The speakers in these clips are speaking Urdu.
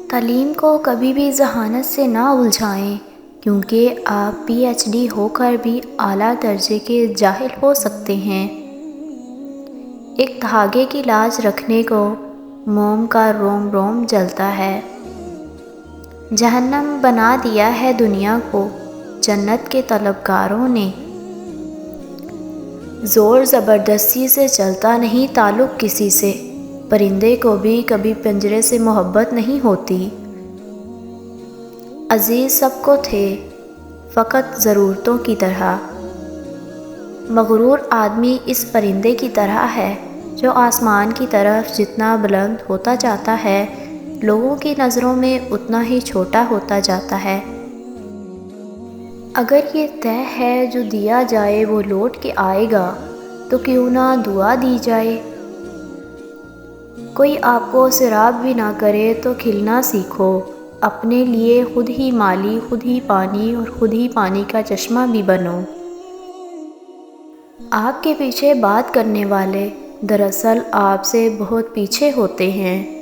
تعلیم کو کبھی بھی ذہانت سے نہ الجھائیں، کیونکہ آپ پی ایچ ڈی ہو کر بھی اعلیٰ درجے کے جاہل ہو سکتے ہیں۔ ایک دھاگے کی لاج رکھنے کو موم کا روم روم جلتا ہے۔ جہنم بنا دیا ہے دنیا کو جنت کے طلبگاروں نے۔ زور زبردستی سے چلتا نہیں تعلق کسی سے، پرندے کو بھی کبھی پنجرے سے محبت نہیں ہوتی۔ عزیز سب کو تھے، فقط ضرورتوں کی طرح۔ مغرور آدمی اس پرندے کی طرح ہے جو آسمان کی طرف جتنا بلند ہوتا جاتا ہے، لوگوں کی نظروں میں اتنا ہی چھوٹا ہوتا جاتا ہے۔ اگر یہ طے ہے جو دیا جائے وہ لوٹ کے آئے گا، تو کیوں نہ دعا دی جائے۔ کوئی آپ کو سیراب بھی نہ کرے تو کھلنا سیکھو، اپنے لیے خود ہی مالی، خود ہی پانی اور خود ہی پانی کا چشمہ بھی بنو۔ آپ کے پیچھے بات کرنے والے دراصل آپ سے بہت پیچھے ہوتے ہیں۔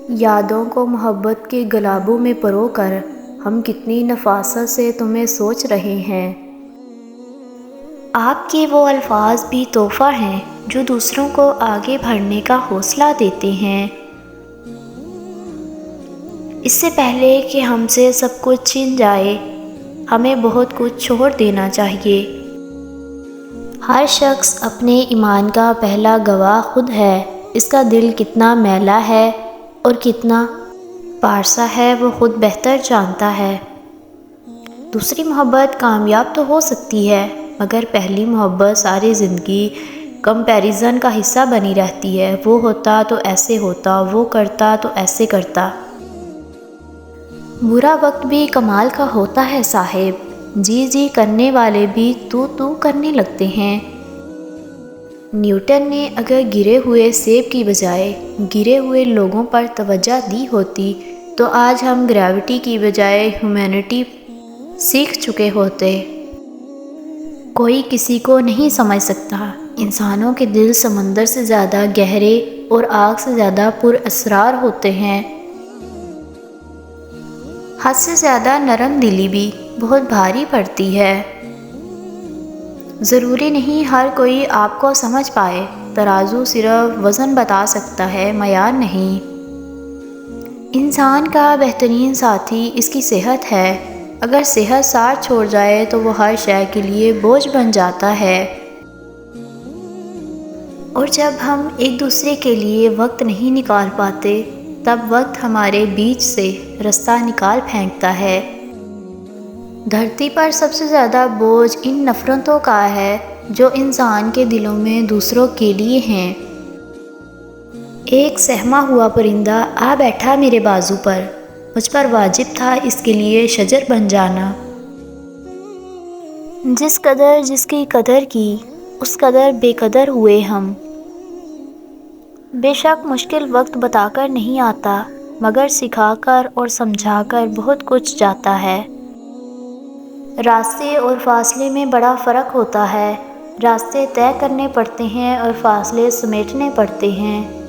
یادوں کو محبت کے گلابوں میں پرو کر ہم کتنی نفاست سے تمہیں سوچ رہے ہیں۔ آپ کے وہ الفاظ بھی تحفہ ہیں جو دوسروں کو آگے بڑھنے کا حوصلہ دیتے ہیں۔ اس سے پہلے کہ ہم سے سب کچھ چھن جائے، ہمیں بہت کچھ چھوڑ دینا چاہیے۔ ہر شخص اپنے ایمان کا پہلا گواہ خود ہے۔ اس کا دل کتنا میلا ہے اور کتنا پارسا ہے وہ خود بہتر جانتا ہے۔ دوسری محبت کامیاب تو ہو سکتی ہے، مگر پہلی محبت ساری زندگی کمپیریزن کا حصہ بنی رہتی ہے۔ وہ ہوتا تو ایسے ہوتا، وہ کرتا تو ایسے کرتا۔ برا وقت بھی کمال کا ہوتا ہے صاحب، جی جی کرنے والے بھی تو کرنے لگتے ہیں۔ نیوٹن نے اگر گرے ہوئے سیب کی بجائے گرے ہوئے لوگوں پر توجہ دی ہوتی تو آج ہم گریوٹی کی بجائے ہیومینٹی سیکھ چکے ہوتے۔ کوئی کسی کو نہیں سمجھ سکتا۔ انسانوں کے دل سمندر سے زیادہ گہرے اور آگ سے زیادہ پر اسرار ہوتے ہیں۔ حد سے زیادہ نرم دلی بھی بہت بھاری پڑتی ہے۔ ضروری نہیں ہر کوئی آپ کو سمجھ پائے۔ ترازو صرف وزن بتا سکتا ہے، معیار نہیں۔ انسان کا بہترین ساتھی اس کی صحت ہے۔ اگر صحت ساتھ چھوڑ جائے تو وہ ہر شے کے لیے بوجھ بن جاتا ہے۔ اور جب ہم ایک دوسرے کے لیے وقت نہیں نکال پاتے، تب وقت ہمارے بیچ سے رستہ نکال پھینکتا ہے۔ دھرتی پر سب سے زیادہ بوجھ ان نفرتوں کا ہے جو انسان کے دلوں میں دوسروں کے لیے ہیں۔ ایک سہما ہوا پرندہ آ بیٹھا میرے بازو پر، مجھ پر واجب تھا اس کے لیے شجر بن جانا۔ جس کی قدر کی، اس قدر بے قدر ہوئے ہم۔ بے شک مشکل وقت بتا کر نہیں آتا، مگر سکھا کر اور سمجھا کر بہت کچھ جاتا ہے۔ راستے اور فاصلے میں بڑا فرق ہوتا ہے۔ راستے طے کرنے پڑتے ہیں اور فاصلے سمیٹنے پڑتے ہیں۔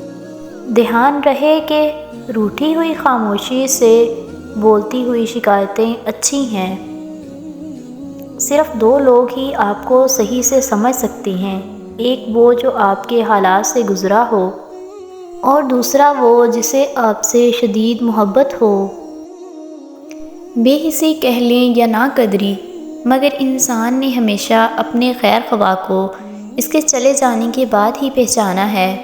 دھیان رہے کہ روٹھی ہوئی خاموشی سے بولتی ہوئی شکایتیں اچھی ہیں۔ صرف دو لوگ ہی آپ کو صحیح سے سمجھ سکتے ہیں، ایک وہ جو آپ کے حالات سے گزرا ہو، اور دوسرا وہ جسے آپ سے شدید محبت ہو۔ بے حسی کہہ لیں یا نا قدری، مگر انسان نے ہمیشہ اپنے خیر خواہ کو اس کے چلے جانے کے بعد ہی پہچانا ہے۔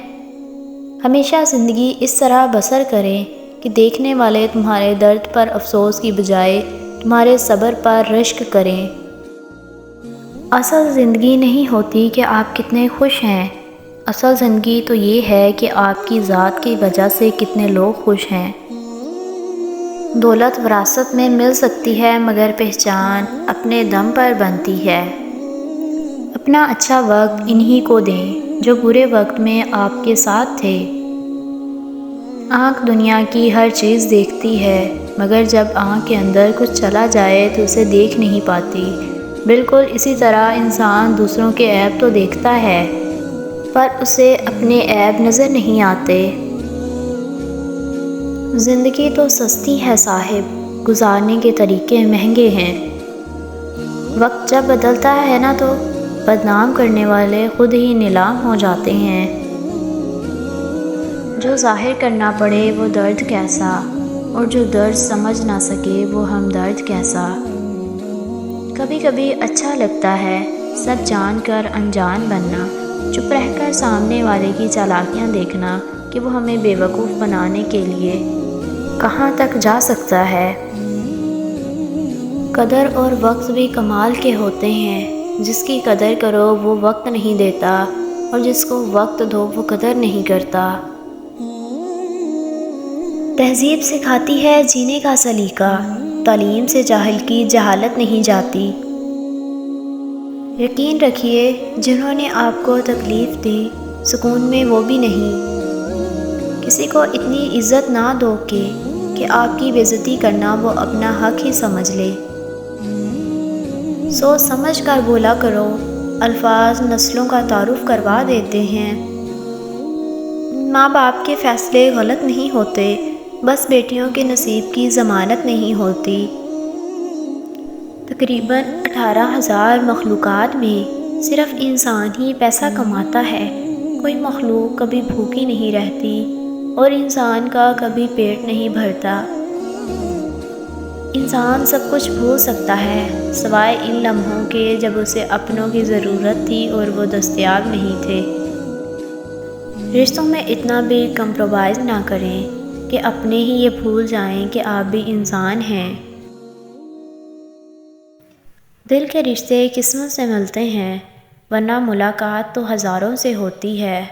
ہمیشہ زندگی اس طرح بسر کریں کہ دیکھنے والے تمہارے درد پر افسوس کی بجائے تمہارے صبر پر رشک کریں۔ اصل زندگی نہیں ہوتی کہ آپ کتنے خوش ہیں، اصل زندگی تو یہ ہے کہ آپ کی ذات کی وجہ سے کتنے لوگ خوش ہیں۔ دولت وراثت میں مل سکتی ہے، مگر پہچان اپنے دم پر بنتی ہے۔ اپنا اچھا وقت انہی کو دیں جو برے وقت میں آپ کے ساتھ تھے۔ آنکھ دنیا کی ہر چیز دیکھتی ہے، مگر جب آنکھ کے اندر کچھ چلا جائے تو اسے دیکھ نہیں پاتی۔ بالکل اسی طرح انسان دوسروں کے عیب تو دیکھتا ہے، پر اسے اپنے عیب نظر نہیں آتے۔ زندگی تو سستی ہے صاحب، گزارنے کے طریقے مہنگے ہیں۔ وقت جب بدلتا ہے نا تو بدنام کرنے والے خود ہی نیلام ہو جاتے ہیں۔ جو ظاہر کرنا پڑے وہ درد کیسا، اور جو درد سمجھ نہ سکے وہ ہمدرد کیسا۔ کبھی کبھی اچھا لگتا ہے سب جان کر انجان بننا، چپ رہ کر سامنے والے کی چالاکیاں دیکھنا کہ وہ ہمیں بے وقوف بنانے کے لیے کہاں تک جا سکتا ہے۔ قدر اور وقت بھی کمال کے ہوتے ہیں، جس کی قدر کرو وہ وقت نہیں دیتا، اور جس کو وقت دو وہ قدر نہیں کرتا۔ تہذیب سکھاتی ہے جینے کا سلیقہ، تعلیم سے جاہل کی جہالت نہیں جاتی۔ یقین رکھیے جنہوں نے آپ کو تکلیف دی سکون میں وہ بھی نہیں۔ کسی کو اتنی عزت نہ دو کہ آپ کی بے عزتی کرنا وہ اپنا حق ہی سمجھ لے۔ سوچ سمجھ کر بولا کرو، الفاظ نسلوں کا تعارف کروا دیتے ہیں۔ ماں باپ کے فیصلے غلط نہیں ہوتے، بس بیٹیوں کے نصیب کی ضمانت نہیں ہوتی۔ تقریباً 18,000 مخلوقات میں صرف انسان ہی پیسہ کماتا ہے، کوئی مخلوق کبھی بھوکی نہیں رہتی، اور انسان کا کبھی پیٹ نہیں بھرتا۔ انسان سب کچھ بھول سکتا ہے سوائے ان لمحوں کے جب اسے اپنوں کی ضرورت تھی اور وہ دستیاب نہیں تھے۔ رشتوں میں اتنا بھی کمپرومائز نہ کریں کہ اپنے ہی یہ بھول جائیں کہ آپ بھی انسان ہیں۔ دل کے رشتے قسمت سے ملتے ہیں، ورنہ ملاقات تو ہزاروں سے ہوتی ہے۔